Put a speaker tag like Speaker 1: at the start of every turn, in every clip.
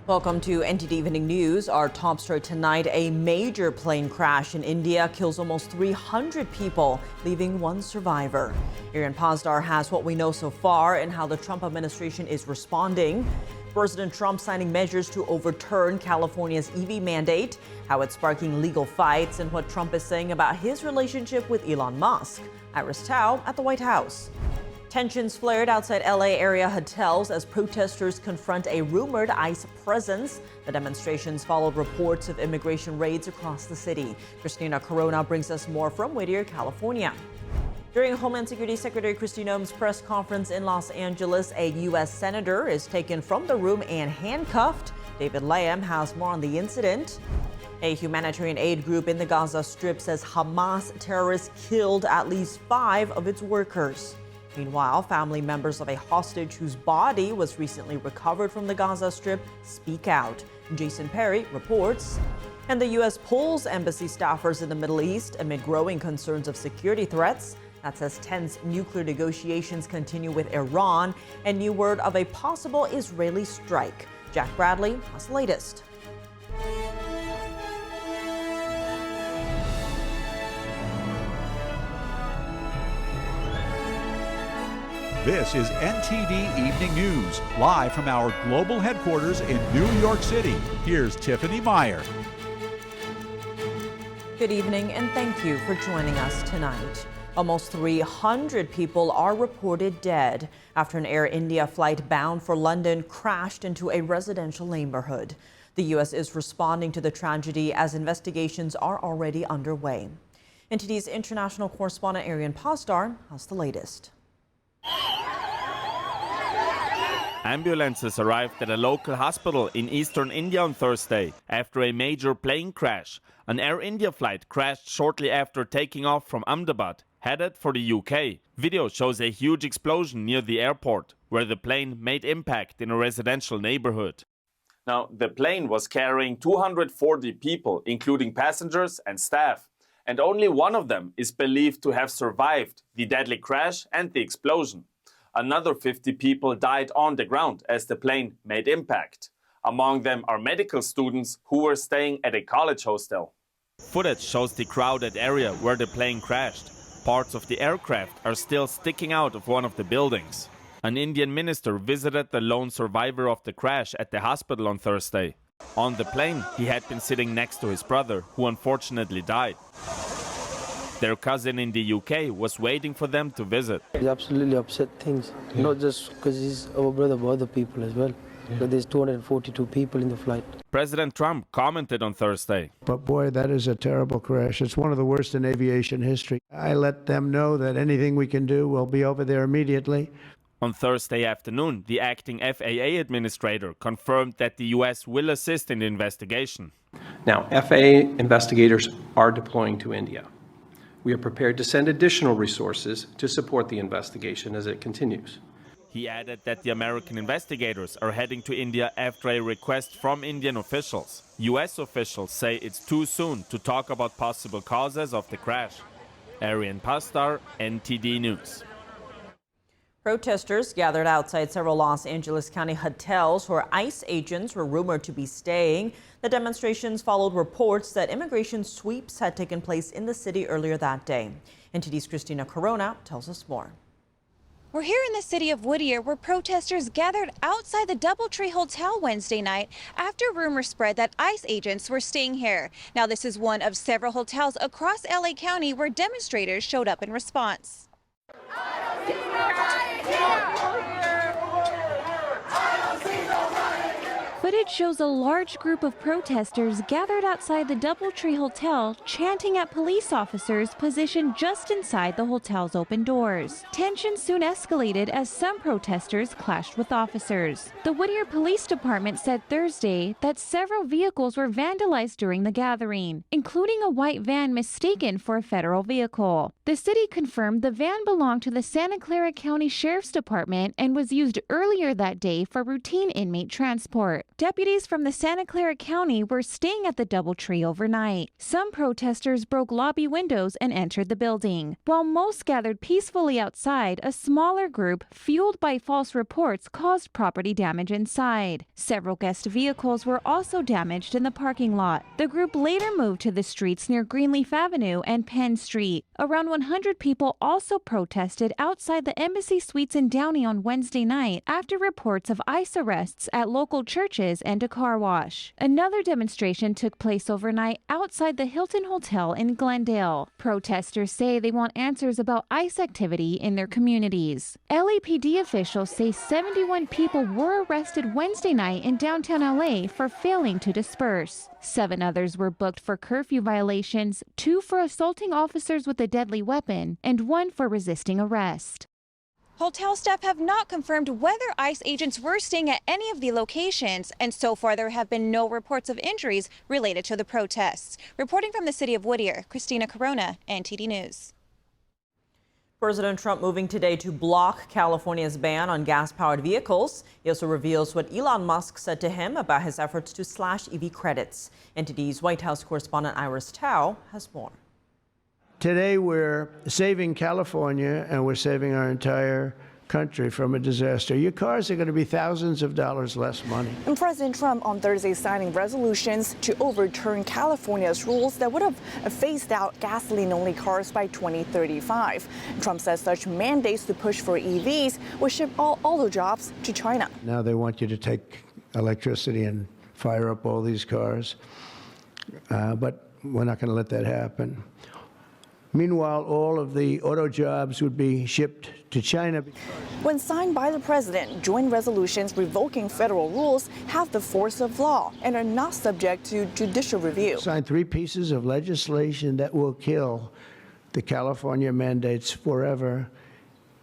Speaker 1: Welcome to NTD Evening News. Our top story tonight, a major plane crash in India kills almost 300 people, leaving one survivor. Arian Pazdar has what we know so far and how the Trump administration is responding. President Trump signing measures to overturn California's EV mandate, how it's sparking legal fights, and what Trump is saying about his relationship with Elon Musk. Iris Tao at the White House. Tensions flared outside LA area hotels as protesters confront a rumored ICE presence. The demonstrations followed reports of immigration raids across the city. Christina Corona brings us more from Whittier, California. During Homeland Security Secretary Kristi Noem's press conference in Los Angeles, a U.S. senator is taken from the room and handcuffed. David Lamb has more on the incident. A humanitarian aid group in the Gaza Strip says Hamas terrorists killed at least 5 of its workers. Meanwhile, family members of a hostage whose body was recently recovered from the Gaza Strip speak out. Jason Perry reports. And the U.S. pulls embassy staffers in the Middle East amid growing concerns of security threats. That's as tense nuclear negotiations continue with Iran and new word of a possible Israeli strike. Jack Bradley has the latest.
Speaker 2: This is NTD Evening News, live from our global headquarters in New York City. Here's Tiffany Meyer.
Speaker 1: Good evening, and thank you for joining us tonight. Almost 300 people are reported dead after an Air India flight bound for London crashed into a residential neighborhood. The U.S. is responding to the tragedy as investigations are already underway. NTD's international correspondent Arian Pazdar has the latest.
Speaker 3: Ambulances arrived at a local hospital in eastern India on Thursday after a major plane crash. An Air India flight crashed shortly after taking off from Ahmedabad, headed for the UK. Video shows a huge explosion near the airport, where the plane made impact in a residential neighborhood. Now, the plane was carrying 240 people, including passengers and staff, and only one of them is believed to have survived the deadly crash and the explosion. Another 50 people died on the ground as the plane made impact. Among them are medical students who were staying at a college hostel. Footage shows the crowded area where the plane crashed. Parts of the aircraft are still sticking out of one of the buildings. An Indian minister visited the lone survivor of the crash at the hospital on Thursday. On the plane, he had been sitting next to his brother, who unfortunately died. Their cousin in the UK was waiting for them to visit.
Speaker 4: It's absolutely upset things, not just because he's our brother, but other people as well. So there's 242 people in the flight.
Speaker 3: President Trump commented on Thursday.
Speaker 5: But boy, that is a terrible crash. It's one of the worst in aviation history. I let them know that anything we can do, we'll be over there immediately.
Speaker 3: On Thursday afternoon, the acting FAA administrator confirmed that the U.S. will assist in the investigation.
Speaker 6: Now, FAA investigators are deploying to India. We are prepared to send additional resources to support the investigation as it continues.
Speaker 3: He added that the American investigators are heading to India after a request from Indian officials. U.S. officials say it's too soon to talk about possible causes of the crash. Arian Pazdar, NTD News.
Speaker 1: Protesters gathered outside several Los Angeles County hotels where ICE agents were rumored to be staying. The demonstrations followed reports that immigration sweeps had taken place in the city earlier that day. NTD's Christina Corona tells us more.
Speaker 7: We're here in the city of Whittier, where protesters gathered outside the DoubleTree Hotel Wednesday night after rumors spread that ICE agents were staying here. Now, this is one of several hotels across LA County where demonstrators showed up in response. Footage shows a large group of protesters gathered outside the DoubleTree Hotel chanting at police officers positioned just inside the hotel's open doors. Tension soon escalated as some protesters clashed with officers. The Whittier Police Department said Thursday that several vehicles were vandalized during the gathering, including a white van mistaken for a federal vehicle. The city confirmed the van belonged to the Santa Clara County Sheriff's Department and was used earlier that day for routine inmate transport. Deputies from the Santa Clara County were staying at the DoubleTree overnight. Some protesters broke lobby windows and entered the building. While most gathered peacefully outside, a smaller group, fueled by false reports, caused property damage inside. Several guest vehicles were also damaged in the parking lot. The group later moved to the streets near Greenleaf Avenue and Penn Street. Around 100 people also protested outside the Embassy Suites in Downey on Wednesday night after reports of ICE arrests at local churches and a car wash. Another demonstration took place overnight outside the Hilton Hotel in Glendale. Protesters say they want answers about ICE activity in their communities. LAPD officials say 71 people were arrested Wednesday night in downtown LA for failing to disperse. 7 others were booked for curfew violations, 2 for assaulting officers with a deadly weapon, and 1 for resisting arrest.
Speaker 8: Hotel staff have not confirmed whether ICE agents were staying at any of the locations, and so far there have been no reports of injuries related to the protests. Reporting from the city of Whittier, Christina Corona, NTD News.
Speaker 1: President Trump moving today to block California's ban on gas-powered vehicles. He also reveals what Elon Musk said to him about his efforts to slash EV credits. NTD's White House correspondent Iris Tao has more.
Speaker 5: Today, we're saving California and we're saving our entire country from a disaster. Your cars are going to be thousands of dollars less money.
Speaker 9: And President Trump on Thursday signing resolutions to overturn California's rules that would have phased out gasoline-only cars by 2035. Trump says such mandates to push for EVs will ship all the jobs to China.
Speaker 5: Now they want you to take electricity and fire up all these cars, but we're not going to let that happen. Meanwhile, all of the auto jobs would be shipped to China.
Speaker 9: When signed by the president, joint resolutions revoking federal rules have the force of law and are not subject to judicial review.
Speaker 5: Signed 3 pieces of legislation that will kill the California mandates forever,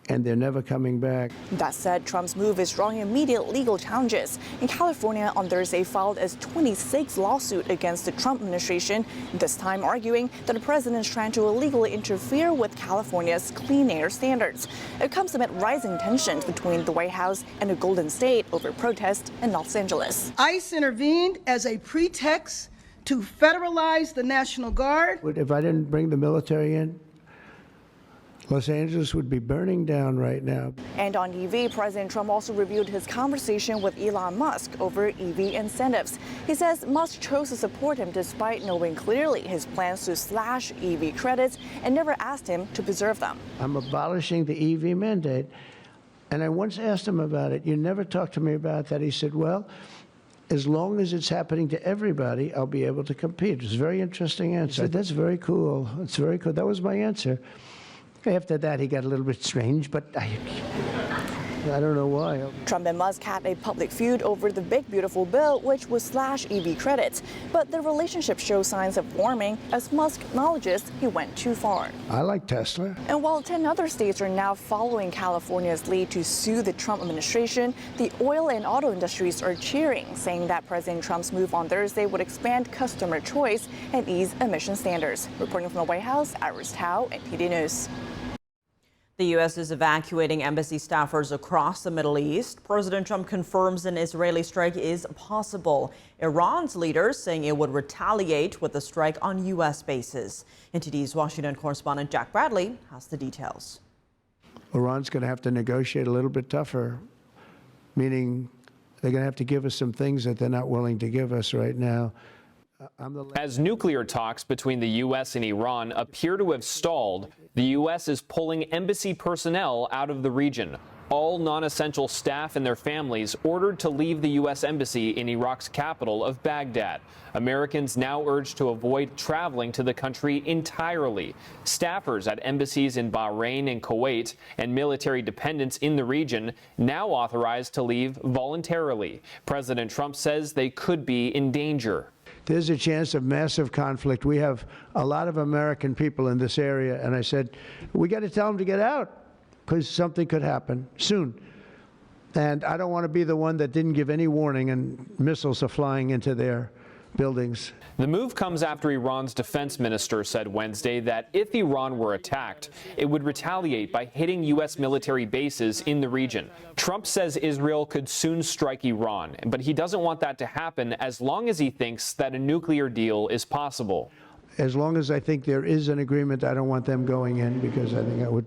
Speaker 5: and they're never coming back.
Speaker 9: That said, Trump's move is drawing immediate legal challenges. And California on Thursday filed a 26th lawsuit against the Trump administration, this time arguing that the president is trying to illegally interfere with California's clean air standards. It comes amid rising tensions between the White House and the Golden State over protests in Los Angeles.
Speaker 10: ICE intervened as a pretext to federalize the National Guard.
Speaker 5: If I didn't bring the military in, Los Angeles would be burning down right now.
Speaker 9: And on EV, President Trump also reviewed his conversation with Elon Musk over EV incentives. He says Musk chose to support him despite knowing clearly his plans to slash EV credits and never asked him to preserve them.
Speaker 5: I'm abolishing the EV mandate. And I once asked him about it. You never talked to me about that. He said, well, as long as it's happening to everybody, I'll be able to compete. It was a very interesting answer. That's very cool. It's very cool. That was my answer. After that, he got a little bit strange, but I don't know why.
Speaker 9: Trump and Musk had a public feud over the big, beautiful bill, which would slash EV credits. But the relationship shows signs of warming as Musk acknowledges he went too far.
Speaker 5: I like Tesla.
Speaker 9: And while 10 other states are now following California's lead to sue the Trump administration, the oil and auto industries are cheering, saying that President Trump's move on Thursday would expand customer choice and ease emission standards. Reporting from the White House, Iris Tao, NTD News.
Speaker 1: The U.S. is evacuating embassy staffers across the Middle East. President Trump confirms an Israeli strike is possible. Iran's leaders saying it would retaliate with a strike on U.S. bases. NTD's Washington correspondent Jack Bradley has the details.
Speaker 5: Iran's going to have to negotiate a little bit tougher, meaning they're going to have to give us some things that they're not willing to give us right now.
Speaker 11: As nuclear talks between the U.S. and Iran appear to have stalled, the U.S. is pulling embassy personnel out of the region. All non-essential staff and their families ordered to leave the U.S. Embassy in Iraq's capital of Baghdad. Americans now urged to avoid traveling to the country entirely. Staffers at embassies in Bahrain and Kuwait and military dependents in the region now authorized to leave voluntarily. President Trump says they could be in danger.
Speaker 5: There's a chance of massive conflict. We have a lot of American people in this area, and I said, we got to tell them to get out because something could happen soon. And I don't want to be the one that didn't give any warning and missiles are flying into their buildings.
Speaker 11: The move comes after Iran's defense minister said Wednesday that if Iran were attacked, it would retaliate by hitting U.S. military bases in the region. Trump says Israel could soon strike Iran, but he doesn't want that to happen as long as he thinks that a nuclear deal is possible.
Speaker 5: As long as I think there is an agreement, I don't want them going in because I think that would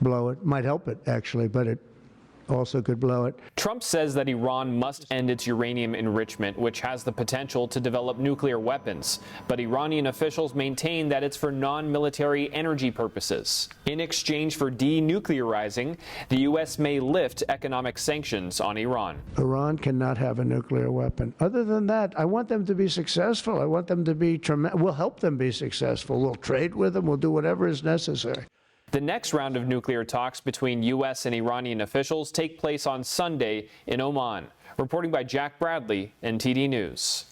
Speaker 5: blow it. Might help it, actually, but it also could blow it.
Speaker 11: Trump says that Iran must end its uranium enrichment, which has the potential to develop nuclear weapons. But Iranian officials maintain that it's for non-military energy purposes. In exchange for denuclearizing, the U.S. may lift economic sanctions on Iran.
Speaker 5: Iran cannot have a nuclear weapon. Other than that, I want them to be successful. I want them to be tremendous. We'll help them be successful. We'll trade with them. We'll do whatever is necessary.
Speaker 11: The next round of nuclear talks between U.S. and Iranian officials take place on Sunday in Oman. Reporting by Jack Bradley, NTD News.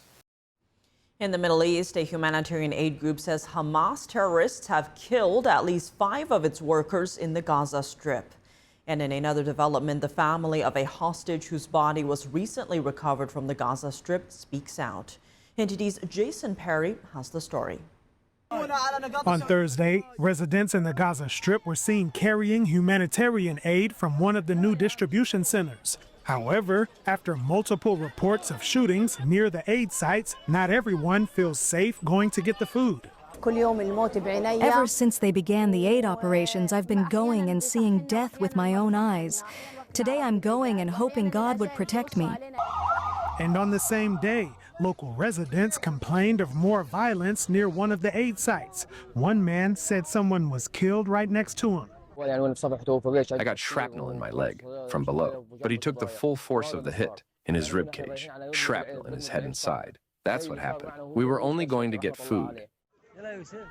Speaker 1: In the Middle East, a humanitarian aid group says Hamas terrorists have killed at least 5 of its workers in the Gaza Strip. And in another development, the family of a hostage whose body was recently recovered from the Gaza Strip speaks out. NTD's Jason Perry has the story.
Speaker 12: On Thursday, residents in the Gaza Strip were seen carrying humanitarian aid from one of the new distribution centers. However, after multiple reports of shootings near the aid sites, not everyone feels safe going to get the food.
Speaker 13: Ever since they began the aid operations, I've been going and seeing death with my own eyes. Today I'm going and hoping God would protect me.
Speaker 12: And on the same day, local residents complained of more violence near one of the aid sites. One man said someone was killed right next to him.
Speaker 14: I got shrapnel in my leg from below, but he took the full force of the hit in his rib cage, shrapnel in his head and side. That's what happened. We were only going to get food.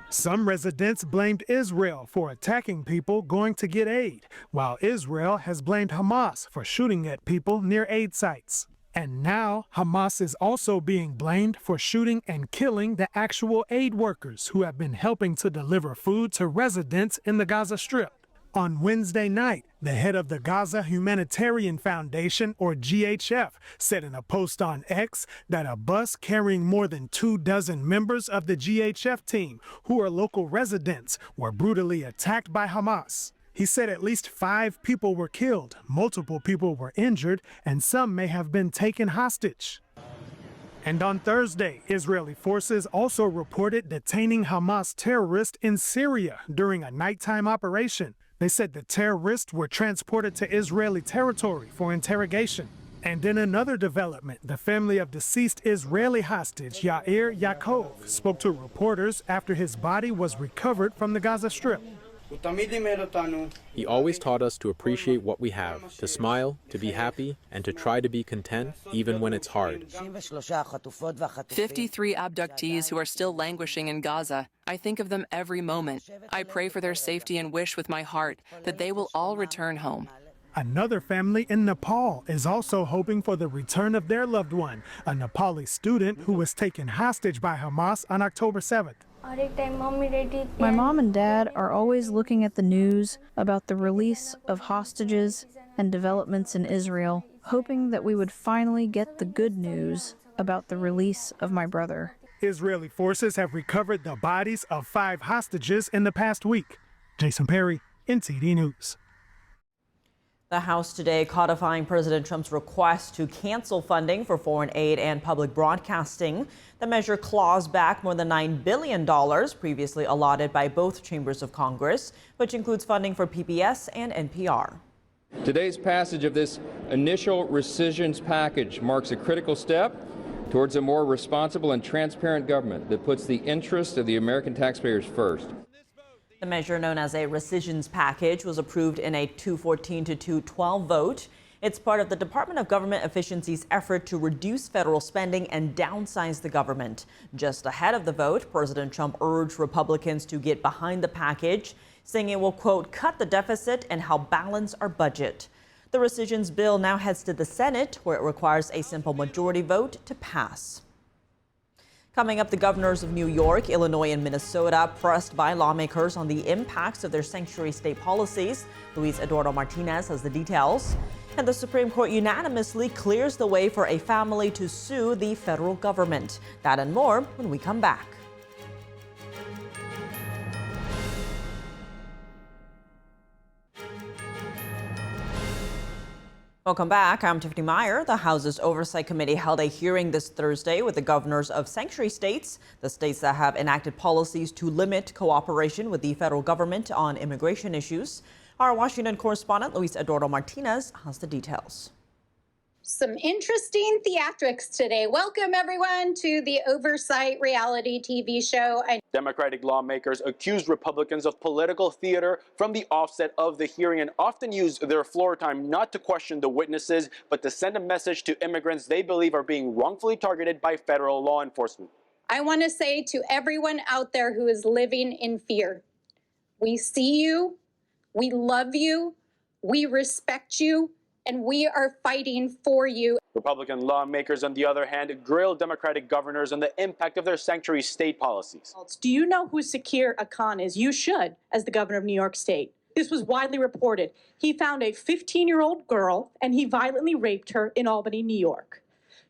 Speaker 12: Some residents blamed Israel for attacking people going to get aid, while Israel has blamed Hamas for shooting at people near aid sites. And now Hamas is also being blamed for shooting and killing the actual aid workers who have been helping to deliver food to residents in the Gaza Strip. On Wednesday night, the head of the Gaza Humanitarian Foundation, or GHF, said in a post on X that a bus carrying more than 24 members of the GHF team, who are local residents, were brutally attacked by Hamas. He said at least 5 people were killed, multiple people were injured, and some may have been taken hostage. And on Thursday, Israeli forces also reported detaining Hamas terrorists in Syria during a nighttime operation. They said the terrorists were transported to Israeli territory for interrogation. And in another development, the family of deceased Israeli hostage Yair Yaakov spoke to reporters after his body was recovered from the Gaza Strip.
Speaker 15: He always taught us to appreciate what we have, to smile, to be happy, and to try to be content even when it's hard.
Speaker 16: 53 abductees who are still languishing in Gaza. I think of them every moment. I pray for their safety and wish with my heart that they will all return home.
Speaker 12: Another family in Nepal is also hoping for the return of their loved one, a Nepali student who was taken hostage by Hamas on October 7th.
Speaker 17: My mom and dad are always looking at the news about the release of hostages and developments in Israel, hoping that we would finally get the good news about the release of my brother.
Speaker 12: Israeli forces have recovered the bodies of 5 hostages in the past week. Jason Perry, NTD News.
Speaker 1: The House today codifying President Trump's request to cancel funding for foreign aid and public broadcasting. The measure claws back more than $9 billion previously allotted by both chambers of Congress, which includes funding for PBS and NPR.
Speaker 18: Today's passage of this initial rescissions package marks a critical step towards a more responsible and transparent government that puts the interests of the American taxpayers first.
Speaker 1: The measure, known as a rescissions package, was approved in a 214 to 212 vote. It's part of the Department of Government Efficiency's effort to reduce federal spending and downsize the government. Just ahead of the vote, President Trump urged Republicans to get behind the package, saying it will, quote, cut the deficit and help balance our budget. The rescissions bill now heads to the Senate, where it requires a simple majority vote to pass. Coming up, the governors of New York, Illinois, and Minnesota pressed by lawmakers on the impacts of their sanctuary state policies. Luis Eduardo Martinez has the details. And the Supreme Court unanimously clears the way for a family to sue the federal government. That and more when we come back. Welcome back. I'm Tiffany Meyer. The House's Oversight Committee held a hearing this Thursday with the governors of sanctuary states, the states that have enacted policies to limit cooperation with the federal government on immigration issues. Our Washington correspondent, Luis Eduardo Martinez, has the details.
Speaker 19: Some interesting theatrics today. Welcome, everyone, to the Oversight reality TV show.
Speaker 20: Democratic lawmakers accused Republicans of political theater from the offset of the hearing and often used their floor time not to question the witnesses, but to send a message to immigrants they believe are being wrongfully targeted by federal law enforcement.
Speaker 19: I want to say to everyone out there who is living in fear, we see you, we love you, we respect you, and we are fighting for you.
Speaker 20: Republican lawmakers, on the other hand, grilled Democratic governors on the impact of their sanctuary state policies.
Speaker 21: Do you know who Zakir Khan is? You should, as the governor of New York State. This was widely reported. He found a 15-year-old girl and he violently raped her in Albany, New York.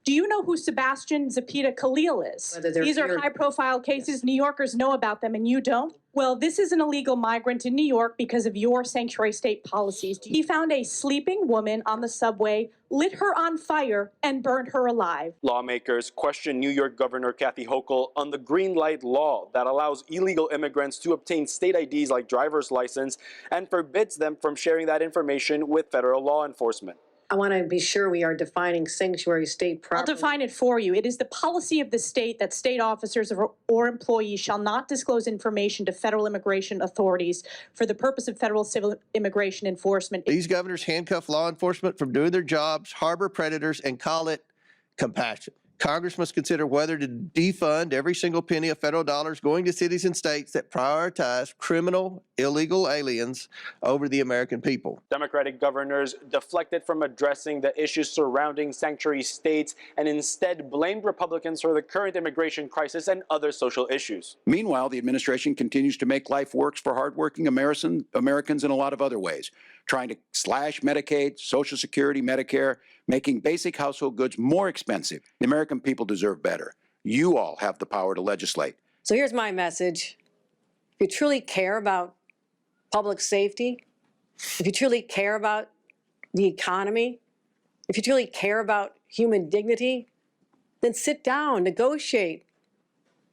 Speaker 21: Do you know who Sebastian Zapita Khalil is? These are high-profile cases. New Yorkers know about them, and you don't? Well, this is an illegal migrant in New York because of your sanctuary state policies. He found a sleeping woman on the subway, lit her on fire, and burned her alive.
Speaker 20: Lawmakers questioned New York Governor Kathy Hochul on the green light law that allows illegal immigrants to obtain state IDs like driver's license and forbids them from sharing that information with federal law enforcement.
Speaker 22: I want to be sure we are defining sanctuary state properly.
Speaker 21: I'll define it for you. It is the policy of the state that state officers or employees shall not disclose information to federal immigration authorities for the purpose of federal civil immigration enforcement.
Speaker 23: These governors handcuff law enforcement from doing their jobs, harbor predators, and call it compassion. Congress must consider whether to defund every single penny of federal dollars going to cities and states that prioritize criminal, illegal aliens over the American people.
Speaker 20: Democratic governors deflected from addressing the issues surrounding sanctuary states and instead blamed Republicans for the current immigration crisis and other social issues.
Speaker 24: Meanwhile, the administration continues to make life worse for hardworking Americans in a lot of other ways, trying to slash Medicaid, Social Security, Medicare, making basic household goods more expensive. The American people deserve better. You all have the power to legislate.
Speaker 22: So here's my message. If you truly care about public safety, if you truly care about the economy, if you truly care about human dignity, then sit down, negotiate,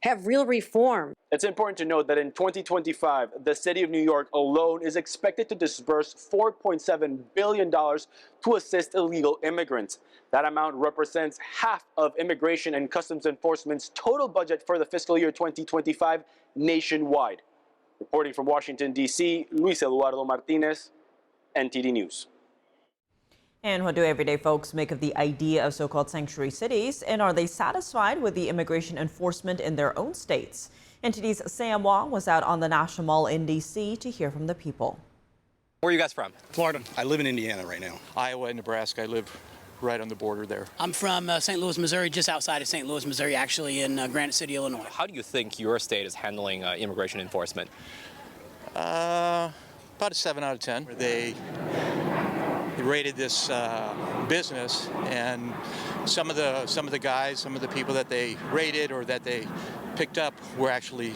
Speaker 22: have real reform.
Speaker 20: It's important to note that in 2025, the city of New York alone is expected to disburse $4.7 billion to assist illegal immigrants. That amount represents half of Immigration and Customs Enforcement's total budget for the fiscal year 2025 nationwide. Reporting from Washington, D.C., Luis Eduardo Martinez, NTD News.
Speaker 1: And what do everyday folks make of the idea of so-called sanctuary cities? And are they satisfied with the immigration enforcement in their own states? NTD's Sam Wong was out on the National Mall in D.C. to hear from the people.
Speaker 25: Where are you guys from?
Speaker 26: Florida. I live in Indiana right now. Iowa and Nebraska. I live right on the border there.
Speaker 27: I'm from St. Louis, Missouri, just outside of St. Louis, Missouri, actually in Granite City, Illinois.
Speaker 25: How do you think your state is handling immigration enforcement?
Speaker 26: About a 7 out of 10. They raided this business, and some of the guys, some of the people that they raided or that they picked up were actually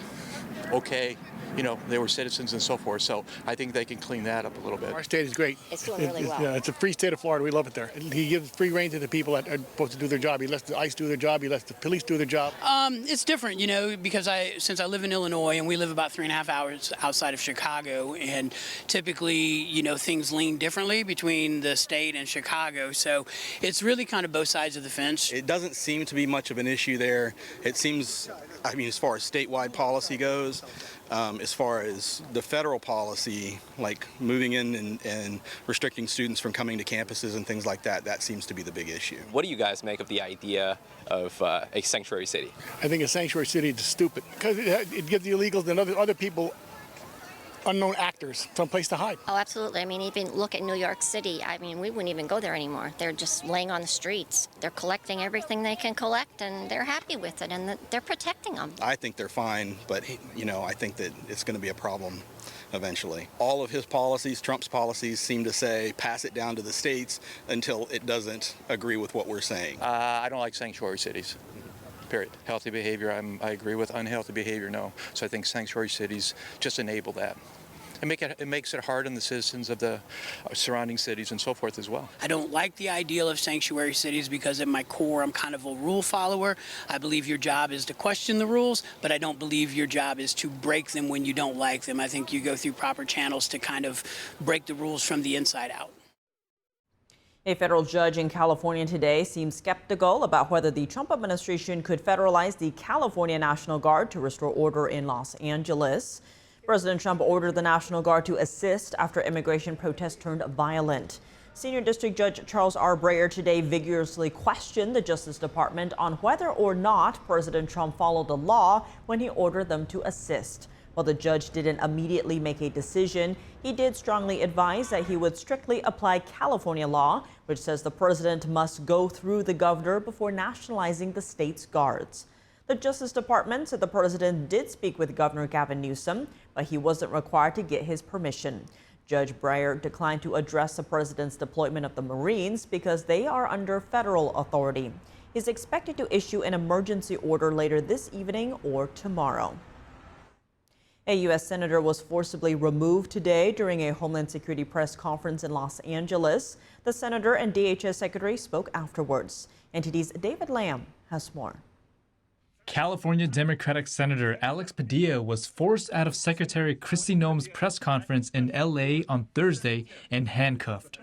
Speaker 26: okay. You know, they were citizens and so forth. So I think they can clean that up a little bit.
Speaker 28: Our state is great.
Speaker 19: It's doing really well.
Speaker 28: Yeah, it's a free state of Florida. We love it there. He gives free rein to the people that are supposed to do their job. He lets the ICE do their job. He lets the police do their job.
Speaker 27: It's different, you know, because since I live in Illinois and we live about 3.5 hours outside of Chicago, and typically, you know, things lean differently between the state and Chicago. So it's really kind of both sides of the fence.
Speaker 26: It doesn't seem to be much of an issue there. It seems, I mean, as far as statewide policy goes, as far as the federal policy, like moving in and restricting students from coming to campuses and things like that, that seems to be the big issue.
Speaker 25: What do you guys make of the idea of a sanctuary city?
Speaker 28: I think a sanctuary city is stupid because it gives the illegals and other people, unknown actors, some place to hide.
Speaker 29: Oh, absolutely. I mean, even look at New York City. I mean, we wouldn't even go there anymore. They're just laying on the streets. They're collecting everything they can collect, and they're happy with it, and they're protecting them.
Speaker 26: I think they're fine, but, you know, I think that it's going to be a problem
Speaker 2: eventually. All of his policies, Trump's policies, seem to say pass it down to the states until it doesn't agree with what we're saying.
Speaker 26: I don't like sanctuary cities. Period. Healthy behavior, I agree with. Unhealthy behavior, no. So I think sanctuary cities just enable that. It makes it hard on the citizens of the surrounding cities and so forth as well.
Speaker 27: I don't like the ideal of sanctuary cities because at my core, I'm kind of a rule follower. I believe your job is to question the rules, but I don't believe your job is to break them when you don't like them. I think you go through proper channels to kind of break the rules from the inside out.
Speaker 1: A federal judge in California today seems skeptical about whether the Trump administration could federalize the California National Guard to restore order in Los Angeles. President Trump ordered the National Guard to assist after immigration protests turned violent. Senior District Judge Charles R. Breyer today vigorously questioned the Justice Department on whether or not President Trump followed the law when he ordered them to assist. While the judge didn't immediately make a decision, he did strongly advise that he would strictly apply California law, which says the president must go through the governor before nationalizing the state's guards. The Justice Department said the president did speak with Governor Gavin Newsom, but he wasn't required to get his permission. Judge Breyer declined to address the president's deployment of the Marines because they are under federal authority. He's expected to issue an emergency order later this evening or tomorrow. A U.S. senator was forcibly removed today during a Homeland Security press conference in Los Angeles. The senator and DHS secretary spoke afterwards. NTD's David Lamb has more.
Speaker 3: California Democratic Senator Alex Padilla was forced out of Secretary Kristi Noem's press conference in L.A. on Thursday and handcuffed.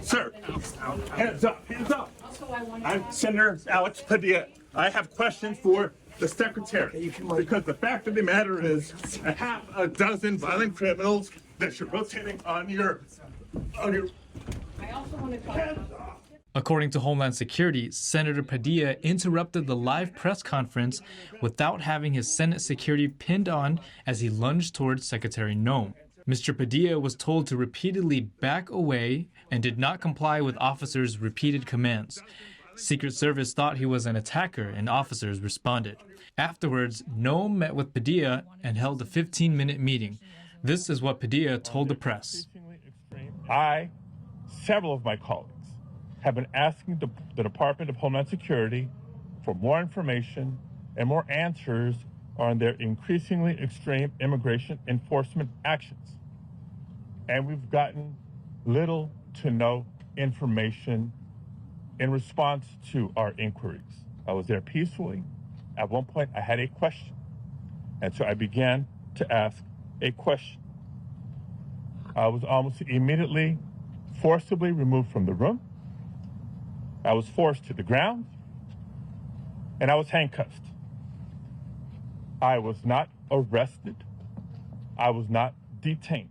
Speaker 4: Sir, hands up. I'm Senator Alex Padilla. I have questions for the secretary because the fact of the matter is I have a dozen violent criminals that you're rotating on your. I also want to talk.
Speaker 3: According to Homeland Security, Senator Padilla interrupted the live press conference without having his Senate security pinned on as he lunged towards Secretary Noem. Mr. Padilla was told to repeatedly back away and did not comply with officers' repeated commands. Secret Service thought he was an attacker and officers responded. Afterwards, Noem met with Padilla and held a 15-minute meeting. This is what Padilla told the press.
Speaker 4: Several of my colleagues, have been asking the Department of Homeland Security for more information and more answers on their increasingly extreme immigration enforcement actions. And we've gotten little to no information in response to our inquiries. I was there peacefully. At one point, I had a question. And so I began to ask a question. I was almost immediately forcibly removed from the room. I was forced to the ground, and I was handcuffed. I was not arrested. I was not detained.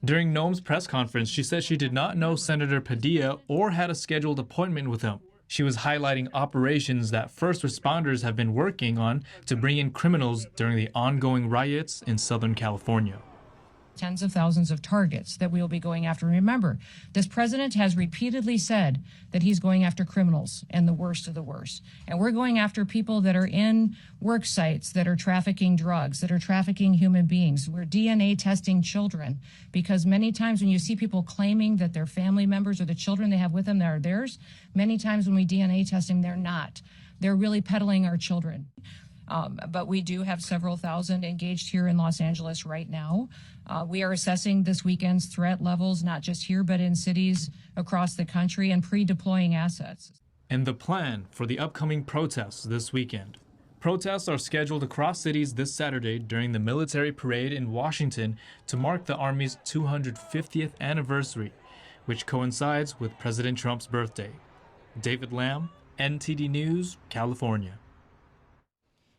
Speaker 3: During Noem's press conference, she said she did not know Senator Padilla or had a scheduled appointment with him. She was highlighting operations that first responders have been working on to bring in criminals during the ongoing riots in Southern California.
Speaker 5: Tens of thousands of targets that we will be going after. Remember, this president has repeatedly said that he's going after criminals and the worst of the worst. And we're going after people that are in work sites that are trafficking drugs, that are trafficking human beings. We're DNA testing children because many times when you see people claiming that their family members or the children they have with them that are theirs, many times when we DNA test them, they're not. They're really peddling our children. But we do have several thousand engaged here in Los Angeles right now. We are assessing this weekend's threat levels, not just here, but in cities across the country and pre-deploying assets.
Speaker 3: And the plan for the upcoming protests this weekend. Protests are scheduled across cities this Saturday during the military parade in Washington to mark the Army's 250th anniversary, which coincides with President Trump's birthday. David Lamb, NTD News, California.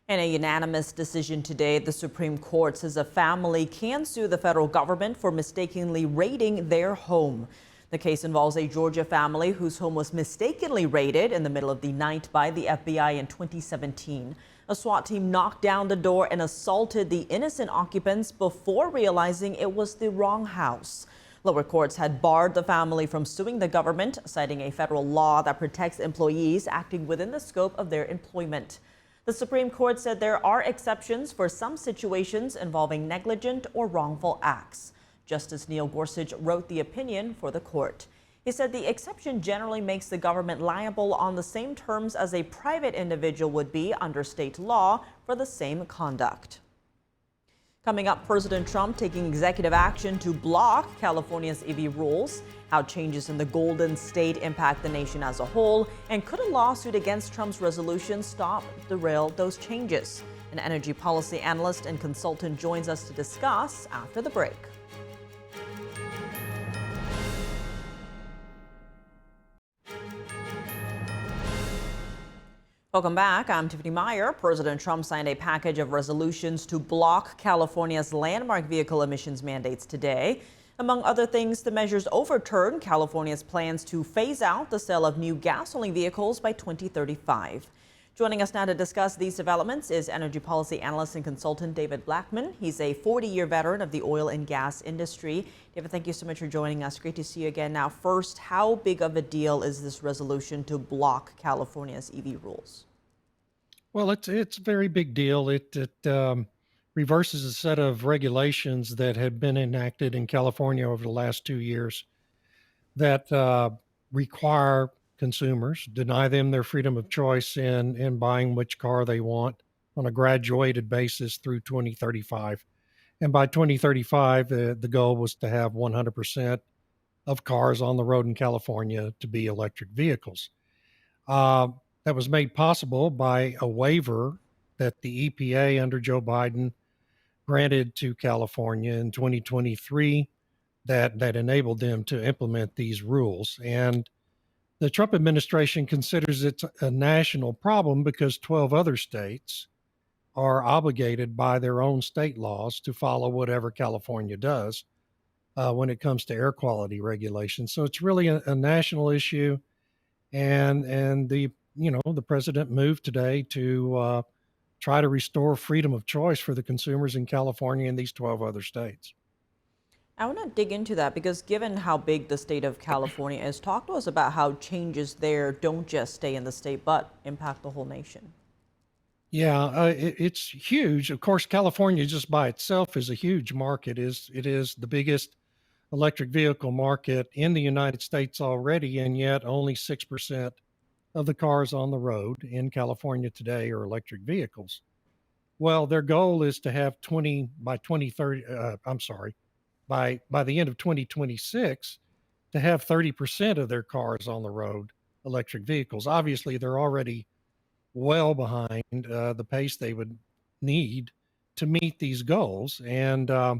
Speaker 1: In a unanimous decision today, the Supreme Court says a family can sue the federal government for mistakenly raiding their home. The case involves a Georgia family whose home was mistakenly raided in the middle of the night by the FBI in 2017. A SWAT team knocked down the door and assaulted the innocent occupants before realizing it was the wrong house. Lower courts had barred the family from suing the government, citing a federal law that protects employees acting within the scope of their employment. The Supreme Court said there are exceptions for some situations involving negligent or wrongful acts. Justice Neil Gorsuch wrote the opinion for the court. He said the exception generally makes the government liable on the same terms as a private individual would be under state law for the same conduct. Coming up, President Trump taking executive action to block California's EV rules, how changes in the Golden State impact the nation as a whole, and could a lawsuit against Trump's resolution derail those changes? An energy policy analyst and consultant joins us to discuss after the break. Welcome back. I'm Tiffany Meyer. President Trump signed a package of resolutions to block California's landmark vehicle emissions mandates today. Among other things, the measures overturn California's plans to phase out the sale of new gas-only vehicles by 2035. Joining us now to discuss these developments is energy policy analyst and consultant David Blackman. He's a 40-year veteran of the oil and gas industry. David, thank you so much for joining us. Great to see you again. Now, first, how big of a deal is this resolution to block California's EV rules?
Speaker 6: Well, it's a very big deal. It reverses a set of regulations that had been enacted in California over the last 2 years that require consumers, deny them their freedom of choice in buying which car they want on a graduated basis through 2035. And by 2035, the goal was to have 100% of cars on the road in California to be electric vehicles. That was made possible by a waiver that the EPA under Joe Biden granted to California in 2023 that enabled them to implement these rules. And the Trump administration considers it a national problem because 12 other states are obligated by their own state laws to follow whatever California does when it comes to air quality regulations. So it's really a national issue, and the president moved today to try to restore freedom of choice for the consumers in California and these 12 other states.
Speaker 1: I want to dig into that because given how big the state of California is, talk to us about how changes there don't just stay in the state but impact the whole nation.
Speaker 6: Yeah, it's huge. Of course, California just by itself is a huge market. It is the biggest electric vehicle market in the United States already, and yet only 6% of the cars on the road in California today are electric vehicles. Well, their goal is to have by the end of 2026 to have 30% of their cars on the road electric vehicles. Obviously, they're already well behind the pace they would need to meet these goals. And, the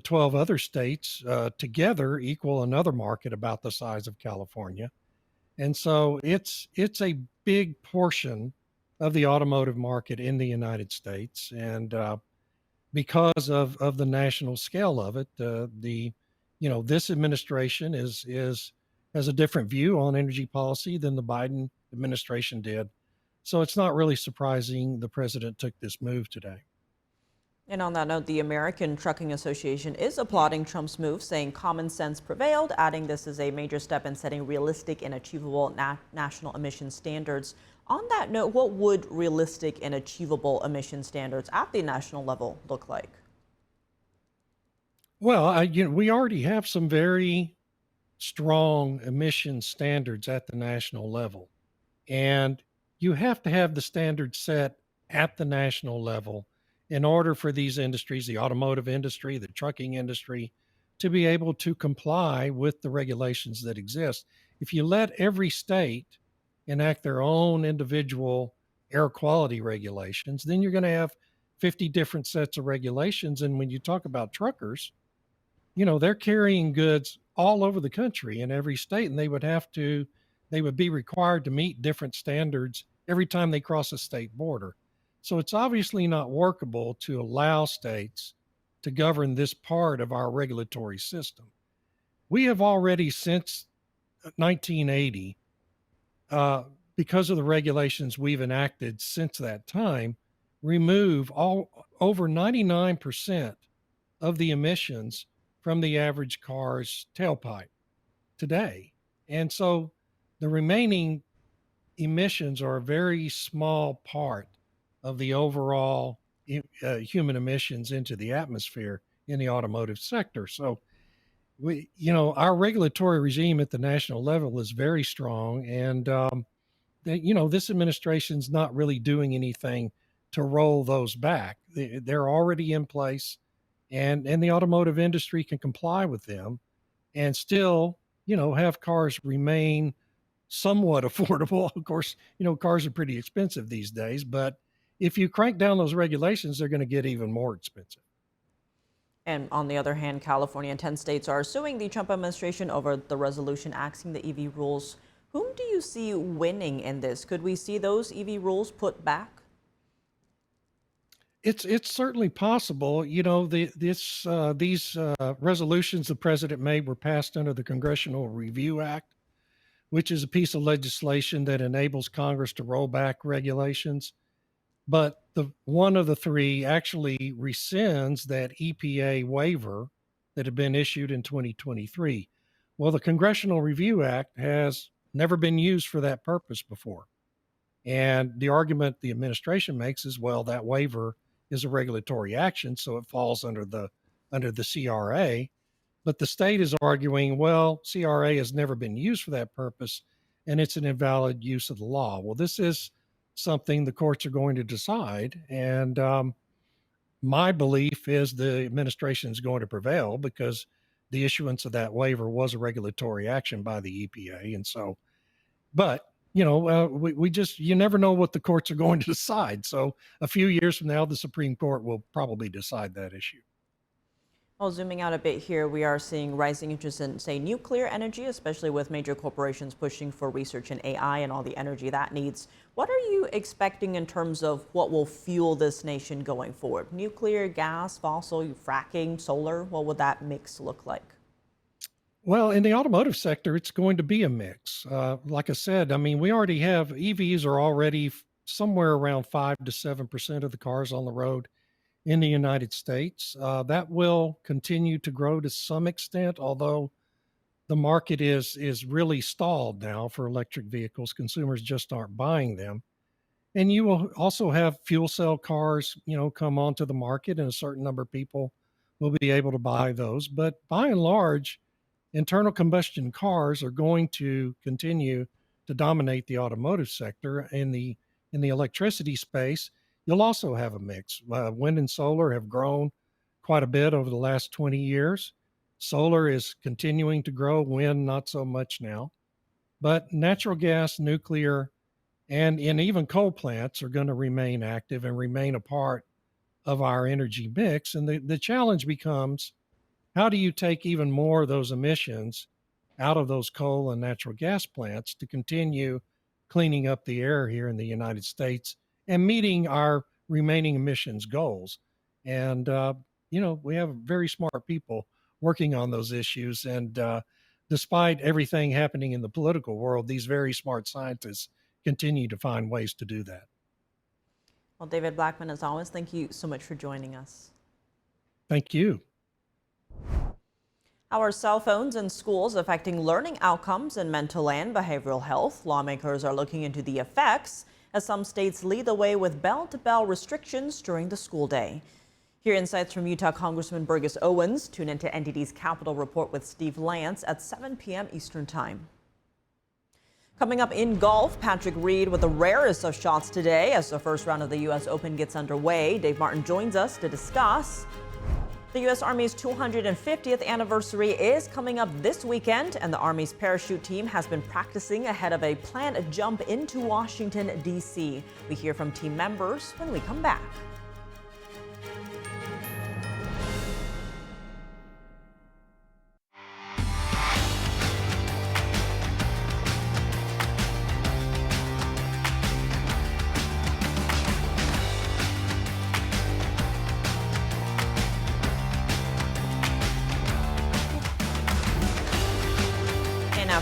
Speaker 6: 12 other states together equal another market about the size of California. And so it's a big portion of the automotive market in the United States. And because of the national scale of it, this administration has a different view on energy policy than the Biden administration did. So it's not really surprising the president took this move today.
Speaker 1: And on that note, the American Trucking Association is applauding Trump's move, saying common sense prevailed, adding this is a major step in setting realistic and achievable national emission standards. On that note, what would realistic and achievable emission standards at the national level look like?
Speaker 6: Well, we already have some very strong emission standards at the national level. And you have to have the standards set at the national level in order for these industries, the automotive industry, the trucking industry, to be able to comply with the regulations that exist. If you let every state enact their own individual air quality regulations, then you're going to have 50 different sets of regulations. And when you talk about truckers, they're carrying goods all over the country in every state, and they would be required to meet different standards every time they cross a state border. So it's obviously not workable to allow states to govern this part of our regulatory system. We have already, since 1980, because of the regulations we've enacted since that time, remove over 99% of the emissions from the average car's tailpipe today. And so the remaining emissions are a very small part of the overall human emissions into the atmosphere in the automotive sector. So our regulatory regime at the national level is very strong, and this administration's not really doing anything to roll those back. They're already in place, and the automotive industry can comply with them, and still, have cars remain somewhat affordable. Of course, cars are pretty expensive these days, but if you crank down those regulations, they're going to get even more expensive.
Speaker 1: And on the other hand, California and 10 states are suing the Trump administration over the resolution axing the EV rules. Whom do you see winning in this? Could we see those EV rules put back?
Speaker 6: It's certainly possible. These resolutions the president made were passed under the Congressional Review Act, which is a piece of legislation that enables Congress to roll back regulations. But one of the three actually rescinds that EPA waiver that had been issued in 2023. Well, the Congressional Review Act has never been used for that purpose before. And the argument the administration makes is, well, that waiver is a regulatory action, so it falls under the CRA. But the state is arguing, well, CRA has never been used for that purpose, and it's an invalid use of the law. Well, this is something the courts are going to decide. And my belief is the administration is going to prevail because the issuance of that waiver was a regulatory action by the EPA. And so, but, you never know what the courts are going to decide. So a few years from now, the Supreme Court will probably decide that issue.
Speaker 1: Well, zooming out a bit here, we are seeing rising interest in, say, nuclear energy, especially with major corporations pushing for research in AI and all the energy that needs. What are you expecting in terms of what will fuel this nation going forward? Nuclear, gas, fossil, fracking, solar? What would that mix look like?
Speaker 6: Well, in the automotive sector, it's going to be a mix. Like I said, we already have EVs are already somewhere around 5 to 7% of the cars on the road in the United States. That will continue to grow to some extent, although the market is really stalled now for electric vehicles. Consumers just aren't buying them. And you will also have fuel cell cars, come onto the market, and a certain number of people will be able to buy those. But by and large, internal combustion cars are going to continue to dominate the automotive sector. In the electricity space, you'll also have a mix. Wind and solar have grown quite a bit over the last 20 years. Solar is continuing to grow, wind not so much now. But natural gas, nuclear, and even coal plants are going to remain active and remain a part of our energy mix. And the challenge becomes, how do you take even more of those emissions out of those coal and natural gas plants to continue cleaning up the air here in the United States and meeting our remaining emissions goals? And, we have very smart people working on those issues. And despite everything happening in the political world, these very smart scientists continue to find ways to do that.
Speaker 1: Well, David Blackman, as always, thank you so much for joining us.
Speaker 6: Thank you.
Speaker 1: How are cell phones in schools affecting learning outcomes and mental and behavioral health? Lawmakers are looking into the effects as some states lead the way with bell-to-bell restrictions during the school day. Hear insights from Utah Congressman Burgess Owens. Tune into NTD's Capitol Report with Steve Lance at 7 p.m. Eastern Time. Coming up in golf, Patrick Reed with the rarest of shots today as the first round of the U.S. Open gets underway. Dave Martin joins us to discuss. The U.S. Army's 250th anniversary is coming up this weekend, and the Army's parachute team has been practicing ahead of a planned jump into Washington, D.C. We hear from team members when we come back.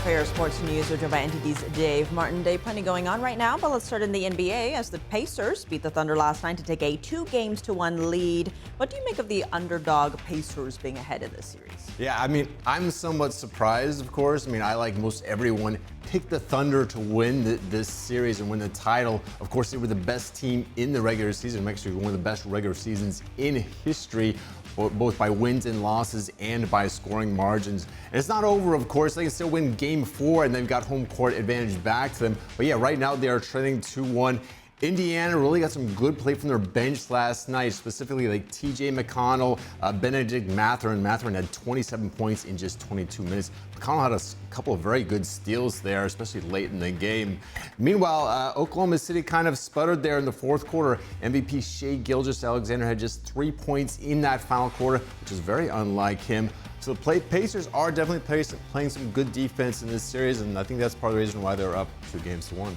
Speaker 1: For your sports news, we're joined by NTD's Dave Martin. Dave, plenty going on right now, but let's start in the NBA as the Pacers beat the Thunder last night to take a 2-1 lead. What do you make of the underdog Pacers being ahead in this series?
Speaker 7: Yeah, I mean, I'm somewhat surprised, of course. I mean, I, like most everyone, picked the Thunder to win this series and win the title. Of course, they were the best team in the regular season, actually one of the best regular seasons in history, both by wins and losses and by scoring margins. And it's not over, of course. They can still win Game 4, and they've got home court advantage back to them. But yeah, right now they are trailing 2-1. Indiana really got some good play from their bench last night, specifically like TJ McConnell, Benedict Mathurin. Mathurin had 27 points in just 22 minutes. McConnell had a couple of very good steals there, especially late in the game. Meanwhile, Oklahoma City kind of sputtered there in the fourth quarter. MVP Shai Gilgeous-Alexander had just 3 points in that final quarter, which is very unlike him. So the Pacers are definitely playing some good defense in this series, and I think that's part of the reason why they're up 2-1.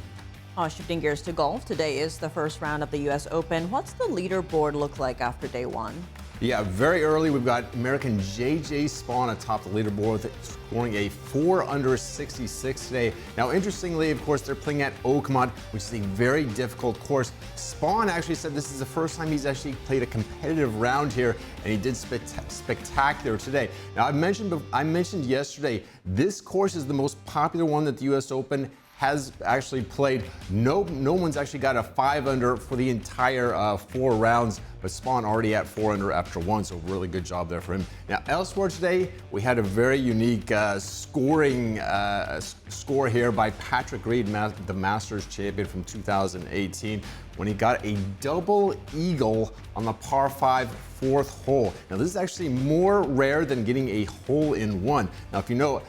Speaker 1: Shifting gears to golf, today is the first round of the U.S. Open. What's the leaderboard look like after day one?
Speaker 7: Yeah, very early, we've got American J.J. Spaun atop the leaderboard, scoring a 4 under 66 today. Now, interestingly, of course, they're playing at Oakmont, which is a very difficult course. Spaun actually said this is the first time he's actually played a competitive round here, and he did spectacular today. Now, I mentioned yesterday, this course is the most popular one that the U.S. Open has actually played. No one's actually got a 5 under for the entire 4 rounds, but Spaun already at 4 under after 1, so really good job there for him. Now, elsewhere today, we had a very unique scoring score here by Patrick Reed, the Masters champion from 2018, when he got a double eagle on the par 5 fourth hole. Now, this is actually more rare than getting a hole-in-one. Now, if you know,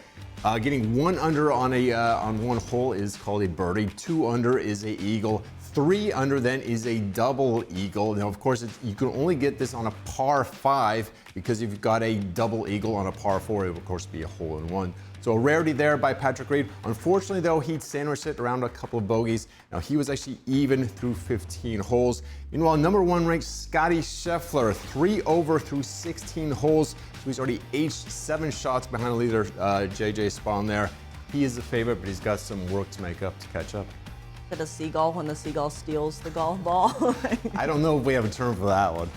Speaker 7: getting 1 under on one hole is called a birdie. 2 under is a eagle. 3 under then is a double eagle. Now, of course, you can only get this on a par 5 because if you've got a double eagle on a par 4, it would, of course, be a hole-in-one. So a rarity there by Patrick Reed. Unfortunately, though, he sandwiched it around a couple of bogeys. Now, he was actually even through 15 holes. Meanwhile, number 1 ranked Scottie Scheffler, 3 over through 16 holes. So he's already 7 shots behind the leader, J.J. Spaun there. He is the favorite, but he's got some work to make up to catch up.
Speaker 1: Is it a seagull when the seagull steals the golf ball?
Speaker 7: I don't know if we have a term for that one.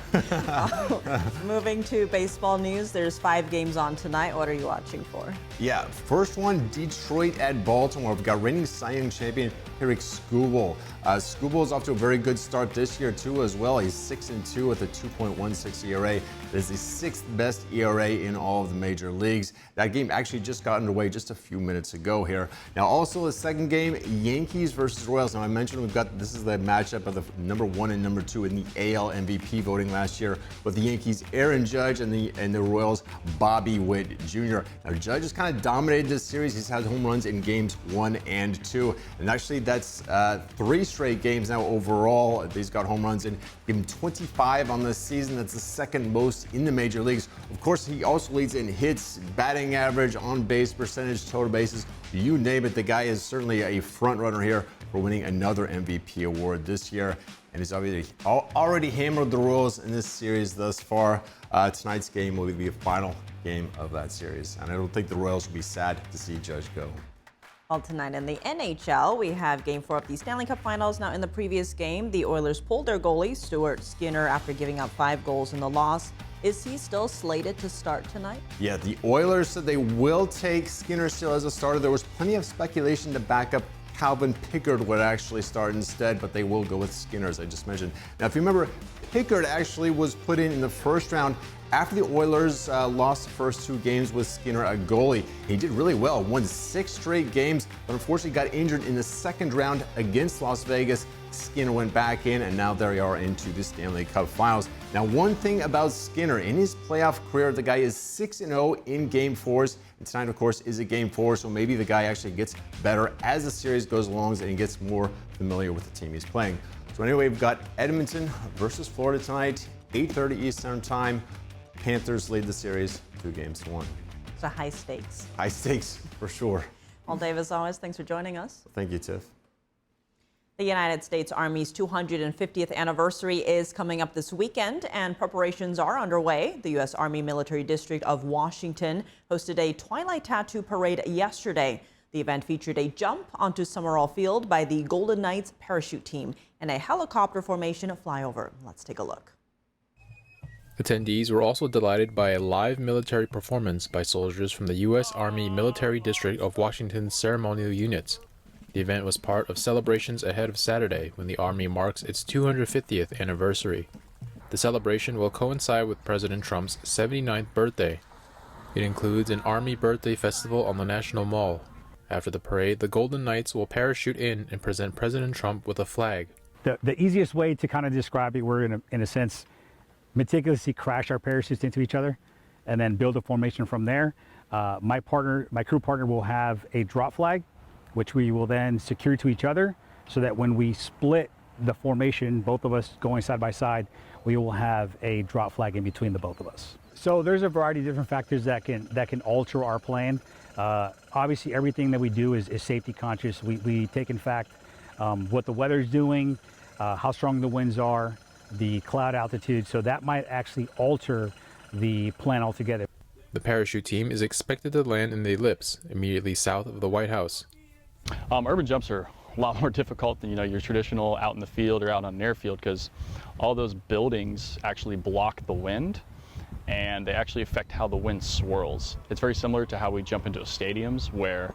Speaker 1: Moving to baseball news, there's 5 games on tonight. What are you watching for?
Speaker 7: Yeah, first one, Detroit at Baltimore. We've got reigning Cy Young champion Eric Skubal. Skubal is off to a very good start this year, too, as well. He's 6-2 with a 2.16 ERA. That is the 6th best ERA in all of the major leagues. That game actually just got underway just a few minutes ago here. Now, also the second game, Yankees versus Royals. Now, I mentioned this is the matchup of the number 1 and number 2 in the AL MVP voting last year, with the Yankees Aaron Judge and the Royals Bobby Witt Jr. Now, Judge has kind of dominated this series. He's had home runs in games 1 and 2, and actually that's 3 straight games now overall. He's got home runs in. Give him 25 on the season. That's the second most in the major leagues. Of course, he also leads in hits, batting average, on base percentage, total bases. You name it, the guy is certainly a front runner here for winning another MVP award this year. And he's obviously already hammered the Royals in this series thus far. Tonight's game will be the final game of that series. And I don't think the Royals will be sad to see Judge go.
Speaker 1: Well, tonight in the NHL, we have Game 4 of the Stanley Cup Finals. Now, in the previous game, the Oilers pulled their goalie, Stuart Skinner, after giving up 5 goals in the loss. Is he still slated to start tonight?
Speaker 7: Yeah, the Oilers said they will take Skinner still as a starter. There was plenty of speculation to back up Calvin Pickard would actually start instead, but they will go with Skinner, as I just mentioned. Now, if you remember, Pickard actually was put in the first round after the Oilers lost the first 2 games with Skinner at goalie. He did really well, won 6 straight games, but unfortunately got injured in the second round against Las Vegas. Skinner went back in, and now there we are into the Stanley Cup Finals. Now, one thing about Skinner, in his playoff career, the guy is 6-0 in Game 4s. And tonight, of course, is a Game 4, so maybe the guy actually gets better as the series goes along and he gets more familiar with the team he's playing. So anyway, we've got Edmonton versus Florida tonight, 8:30 Eastern Time. Panthers lead the series 2-1.
Speaker 1: So high stakes.
Speaker 7: High stakes, for sure.
Speaker 1: Well, Dave, as always, thanks for joining us.
Speaker 7: Thank you, Tiff.
Speaker 1: The United States Army's 250th anniversary is coming up this weekend, and preparations are underway. The U.S. Army Military District of Washington hosted a Twilight Tattoo parade yesterday. The event featured a jump onto Summerall Field by the Golden Knights parachute team and a helicopter formation flyover. Let's take a look.
Speaker 8: Attendees were also delighted by a live military performance by soldiers from the U.S. Army Military District of Washington's ceremonial units. The event was part of celebrations ahead of Saturday, when the Army marks its 250th anniversary. The celebration will coincide with President Trump's 79th birthday. It includes an Army birthday festival on the National Mall. After the parade, the Golden Knights will parachute in and present President Trump with a flag.
Speaker 9: The easiest way to kind of describe it, we're in a sense meticulously crash our parachutes into each other and then build a formation from there. My crew partner will have a drop flag, which we will then secure to each other so that when we split the formation, both of us going side by side, we will have a drop flag in between the both of us. So there's a variety of different factors that can alter our plan. Obviously, everything that we do is safety conscious. We take in fact what the weather's doing, how strong the winds are, the cloud altitude, so that might actually alter the plan altogether.
Speaker 8: The parachute team is expected to land in the ellipse immediately south of the White House.
Speaker 10: Urban jumps are a lot more difficult than your traditional out in the field or out on an airfield, because all those buildings actually block the wind and they actually affect how the wind swirls. It's very similar to how we jump into stadiums where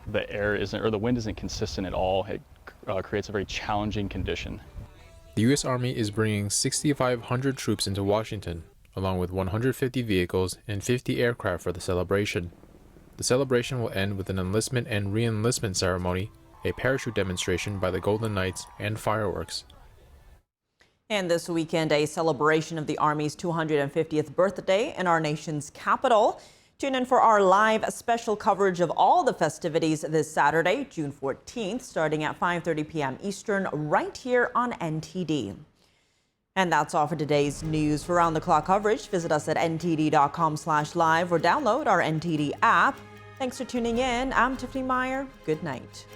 Speaker 10: the air isn't, or the wind isn't consistent at all. It creates a very challenging condition.
Speaker 8: The U.S. Army is bringing 6,500 troops into Washington, along with 150 vehicles and 50 aircraft for the celebration. The celebration will end with an enlistment and re-enlistment ceremony, a parachute demonstration by the Golden Knights, and fireworks.
Speaker 1: And this weekend, a celebration of the Army's 250th birthday in our nation's capital. Tune in for our live special coverage of all the festivities this Saturday, June 14th, starting at 5:30 p.m. Eastern, right here on NTD. And that's all for today's news. For round-the-clock coverage, visit us at ntd.com/live or download our NTD app. Thanks for tuning in. I'm Tiffany Meyer. Good night.